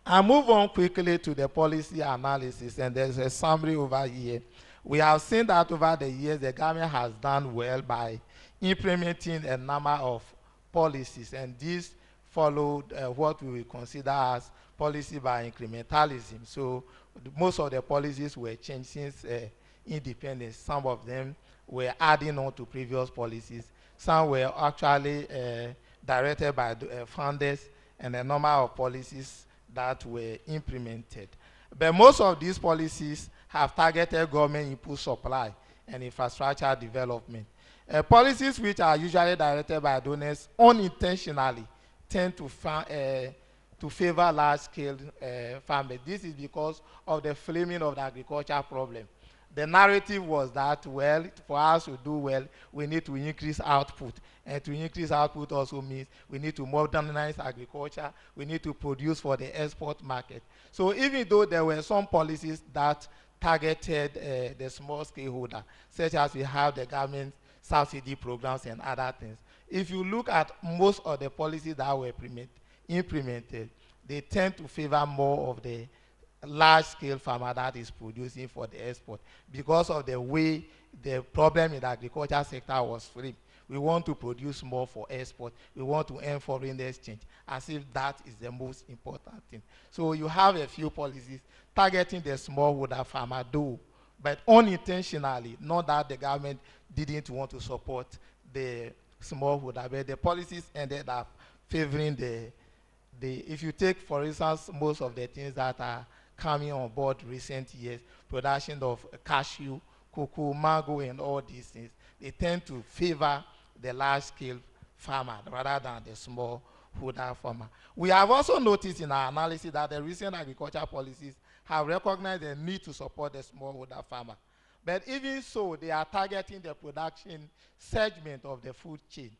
I move on quickly to the policy analysis, and there's a summary over here. We have seen that over the years, the government has done well by implementing a number of policies, and this followed what we will consider as policy by incrementalism. So most of the policies were changed since independence. Some of them were adding on to previous policies. Some were actually directed by the funders, and a number of policies that were implemented. But most of these policies have targeted government input supply and infrastructure development. Policies which are usually directed by donors unintentionally tend to favor large-scale farmers. This is because of the framing of the agriculture problem. The narrative was that, well, for us to do well, we need to increase output. And to increase output also means we need to modernize agriculture, we need to produce for the export market. So even though there were some policies that targeted the small scaleholder, such as we have the government subsidy programs and other things, if you look at most of the policies that were implemented, they tend to favor more of the large-scale farmer that is producing for the export because of the way the problem in the agriculture sector was framed. We want to produce more for export. We want to earn foreign exchange, as if that is the most important thing. So you have a few policies targeting the smallholder farmer, though, but unintentionally, not that the government didn't want to support the smallholder, but the policies ended up favoring if you take, for instance, most of the things that are coming on board recent years, production of cashew, cocoa, mango, and all these things, they tend to favor the large-scale farmer rather than the smallholder farmer. We have also noticed in our analysis that the recent agriculture policies have recognized the need to support the smallholder farmer. But even so, they are targeting the production segment of the food chain,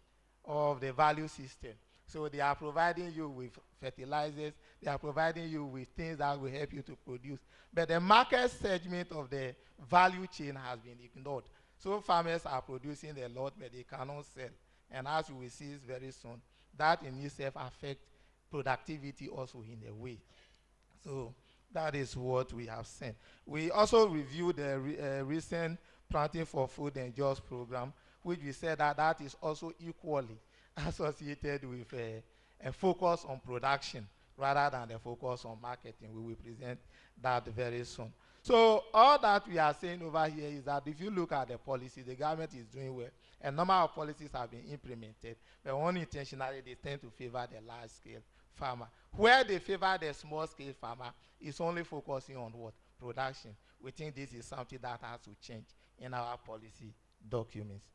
of the value system. So they are providing you with fertilizers, they are providing you with things that will help you to produce. But the market segment of the value chain has been ignored. So farmers are producing a lot, but they cannot sell. And as we will see very soon, that in itself affects productivity also in a way. So that is what we have seen. We also reviewed the recent Planting for Food and Jobs program, which we said that that is also equally associated with a focus on production rather than the focus on marketing. We will present that very soon. So all that we are saying over here is that if you look at the policy, the government is doing well. A number of policies have been implemented, but unintentionally they tend to favor the large-scale farmer. Where they favor the small-scale farmer is only focusing on what? Production. We think this is something that has to change in our policy documents.